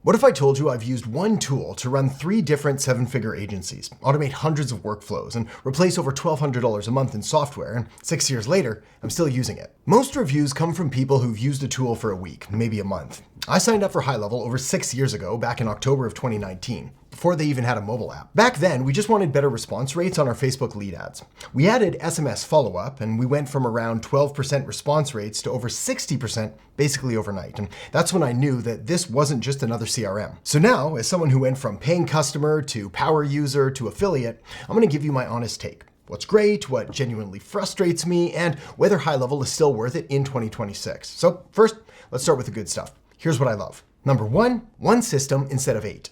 What if I told you I've used one tool to run 3 different 7-figure agencies, automate hundreds of workflows, and replace over $1,200 a month in software, and 6 years later, I'm still using it? Most reviews come from people who've used a tool for a week, maybe a month. I signed up for High Level over 6 years ago, back in October of 2019. Before they even had a mobile app. Back then, we just wanted better response rates on our Facebook lead ads. We added SMS follow-up, and we went from around 12% response rates to over 60% basically overnight. And that's when I knew that this wasn't just another CRM. So now, as someone who went from paying customer to power user to affiliate, I'm gonna give you my honest take. What's great, what genuinely frustrates me, and whether High Level is still worth it in 2026. So first, let's start with the good stuff. Here's what I love. Number one system instead of 8.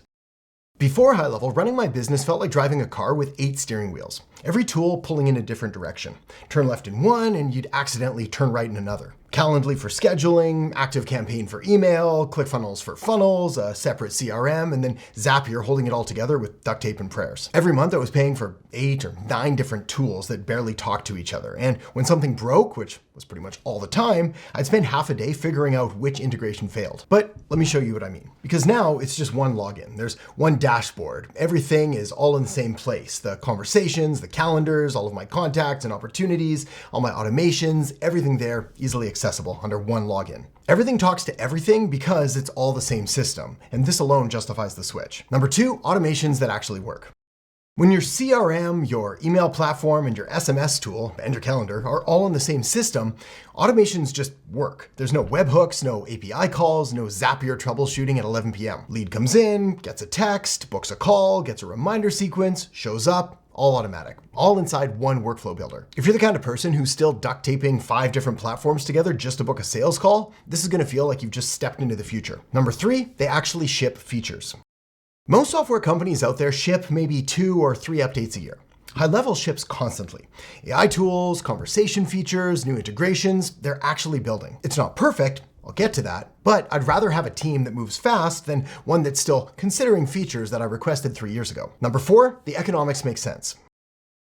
Before High Level, running my business felt like driving a car with 8 steering wheels. Every tool pulling in a different direction. Turn left in one and you'd accidentally turn right in another. Calendly for scheduling, ActiveCampaign for email, ClickFunnels for funnels, a separate CRM, and then Zapier holding it all together with duct tape and prayers. Every month I was paying for 8 or 9 different tools that barely talk to each other. And when something broke, which was pretty much all the time, I'd spend half a day figuring out which integration failed. But let me show you what I mean. Because now it's just one login. There's one dashboard. Everything is all in the same place. The conversations, the calendars, all of my contacts and opportunities, all my automations, everything there easily accessible under one login. Everything talks to everything because it's all the same system, and this alone justifies the switch. Number 2, automations that actually work. When your CRM, your email platform, and your SMS tool, and your calendar are all in the same system, automations just work. There's no webhooks, no API calls, no Zapier troubleshooting at 11 p.m. Lead comes in, gets a text, books a call, gets a reminder sequence, shows up, all automatic, all inside one workflow builder. If you're the kind of person who's still duct taping 5 different platforms together just to book a sales call, this is gonna feel like you've just stepped into the future. Number 3, they actually ship features. Most software companies out there ship maybe 2 or 3 updates a year. High Level ships constantly. AI tools, conversation features, new integrations, they're actually building. It's not perfect, I'll get to that, but I'd rather have a team that moves fast than one that's still considering features that I requested 3 years ago. Number 4, the economics make sense.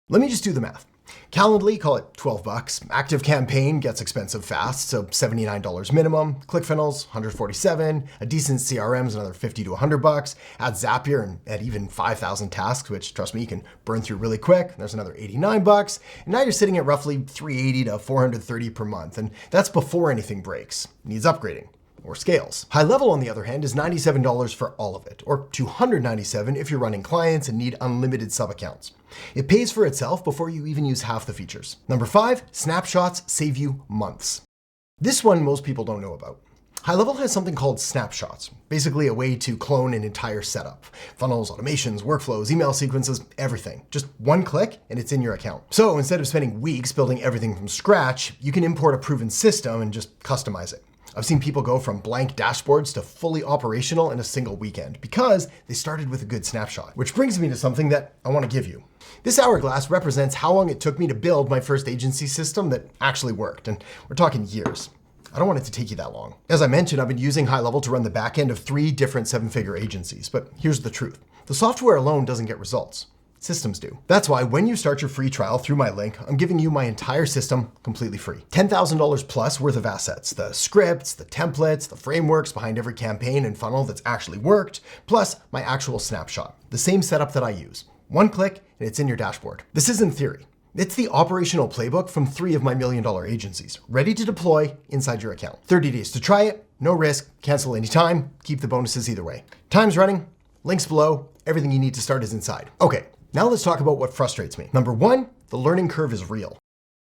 Let me just do the math. Calendly, call it $12. ActiveCampaign gets expensive fast, so $79 minimum. ClickFunnels, $147. A decent CRM is another $50 to $100. Add Zapier and add even 5,000 tasks, which trust me, you can burn through really quick. There's another $89. And now you're sitting at roughly $380 to $430 per month. And that's before anything breaks, needs upgrading, or scales. High Level, on the other hand, is $97 for all of it, or $297 if you're running clients and need unlimited sub-accounts. It pays for itself before you even use half the features. Number 5, snapshots save you months. This one most people don't know about. High Level has something called snapshots, basically a way to clone an entire setup. Funnels, automations, workflows, email sequences, everything. Just one click and it's in your account. So instead of spending weeks building everything from scratch, you can import a proven system and just customize it. I've seen people go from blank dashboards to fully operational in a single weekend because they started with a good snapshot. Which brings me to something that I want to give you. This hourglass represents how long it took me to build my first agency system that actually worked, and we're talking years. I don't want it to take you that long. As I mentioned, I've been using High Level to run the back end of 3 different 7-figure agencies, but here's the truth. The software alone doesn't get results. Systems do. That's why when you start your free trial through my link, I'm giving you my entire system completely free. $10,000 plus worth of assets, the scripts, the templates, the frameworks behind every campaign and funnel that's actually worked, plus my actual snapshot, the same setup that I use. One click and it's in your dashboard. This isn't theory. It's the operational playbook from 3 of my $1 million agencies, ready to deploy inside your account. 30 days to try it, no risk, cancel anytime, keep the bonuses either way. Time's running, links below, everything you need to start is inside. Okay. Now let's talk about what frustrates me. Number 1, the learning curve is real.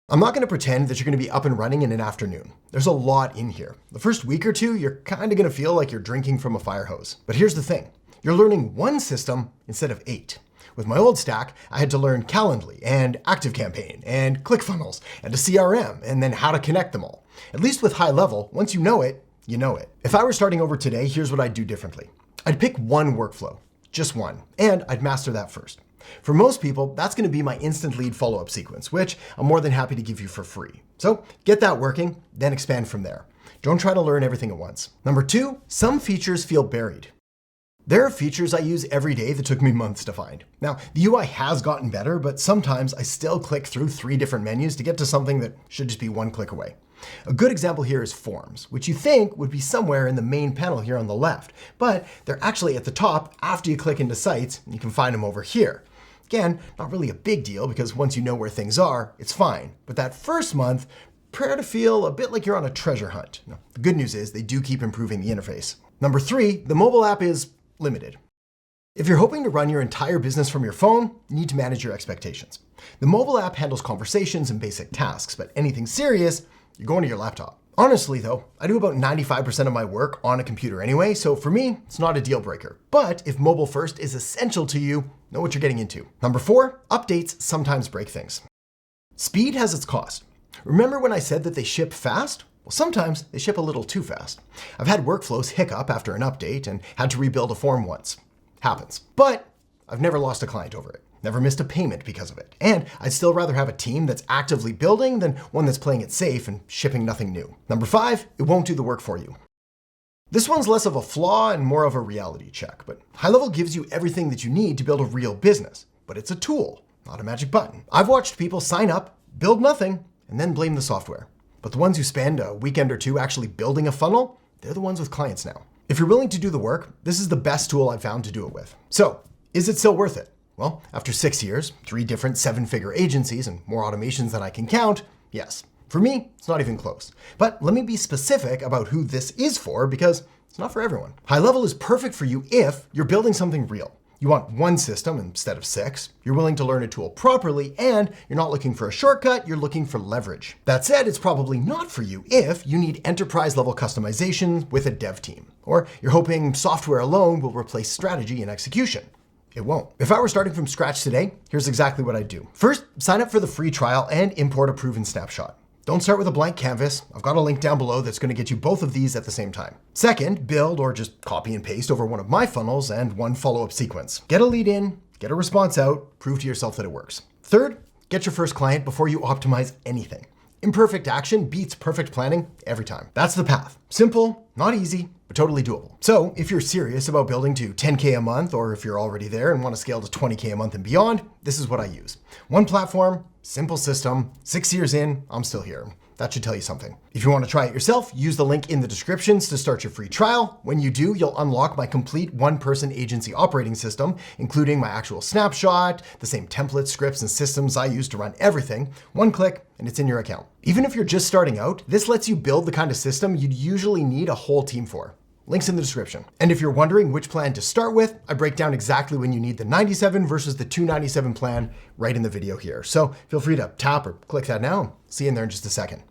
I'm not gonna pretend that you're gonna be up and running in an afternoon. There's a lot in here. The first week or 2, you're kinda gonna feel like you're drinking from a fire hose. But here's the thing, you're learning one system instead of 8. With my old stack, I had to learn Calendly and ActiveCampaign and ClickFunnels and a CRM and then how to connect them all. At least with High Level, once you know it, you know it. If I were starting over today, here's what I'd do differently. I'd pick one workflow, just one, and I'd master that first. For most people, that's gonna be my instant lead follow-up sequence, which I'm more than happy to give you for free. So get that working, then expand from there. Don't try to learn everything at once. Number 2, some features feel buried. There are features I use every day that took me months to find. Now, the UI has gotten better, but sometimes I still click through 3 different menus to get to something that should just be one click away. A good example here is forms, which you think would be somewhere in the main panel here on the left, but they're actually at the top after you click into sites, and you can find them over here. Again, not really a big deal because once you know where things are, it's fine. But that first month, prepare to feel a bit like you're on a treasure hunt. Now, the good news is they do keep improving the interface. Number 3, the mobile app is limited. If you're hoping to run your entire business from your phone, you need to manage your expectations. The mobile app handles conversations and basic tasks, but anything serious, you're going to your laptop. Honestly though, I do about 95% of my work on a computer anyway, so for me, it's not a deal breaker. But if mobile first is essential to you, know what you're getting into. Number 4, updates sometimes break things. Speed has its cost. Remember when I said that they ship fast? Well, sometimes they ship a little too fast. I've had workflows hiccup after an update and had to rebuild a form once. Happens. But I've never lost a client over it. Never missed a payment because of it. And I'd still rather have a team that's actively building than one that's playing it safe and shipping nothing new. Number 5, it won't do the work for you. This one's less of a flaw and more of a reality check, but high level gives you everything that you need to build a real business. But it's a tool, not a magic button. I've watched people sign up, build nothing, and then blame the software. But the ones who spend a weekend or two actually building a funnel, they're the ones with clients now. If you're willing to do the work, this is the best tool I've found to do it with. So, is it still worth it? Well, after 6 years, 3 different 7-figure agencies, and more automations than I can count, yes. For me, it's not even close. But let me be specific about who this is for because it's not for everyone. High level is perfect for you if you're building something real. You want one system instead of 6, you're willing to learn a tool properly, and you're not looking for a shortcut, you're looking for leverage. That said, it's probably not for you if you need enterprise level customization with a dev team, or you're hoping software alone will replace strategy and execution. It won't. If I were starting from scratch today, here's exactly what I'd do. First, sign up for the free trial and import a proven snapshot. Don't start with a blank canvas. I've got a link down below that's going to get you both of these at the same time. Second, build or just copy and paste over one of my funnels and one follow-up sequence. Get a lead in, get a response out, prove to yourself that it works. Third, get your first client before you optimize anything. Imperfect action beats perfect planning every time. That's the path. Simple, not easy, but totally doable. So if you're serious about building to 10K a month, or if you're already there and want to scale to 20K a month and beyond, this is what I use. One platform, simple system, 6 years in, I'm still here. That should tell you something. If you want to try it yourself, use the link in the descriptions to start your free trial. When you do, you'll unlock my complete one-person agency operating system, including my actual snapshot, the same templates, scripts, and systems I use to run everything. One click, and it's in your account. Even if you're just starting out, this lets you build the kind of system you'd usually need a whole team for. Links in the description. And if you're wondering which plan to start with, I break down exactly when you need the 97 versus the 297 plan right in the video here. So feel free to tap or click that now. See you in there in just a second.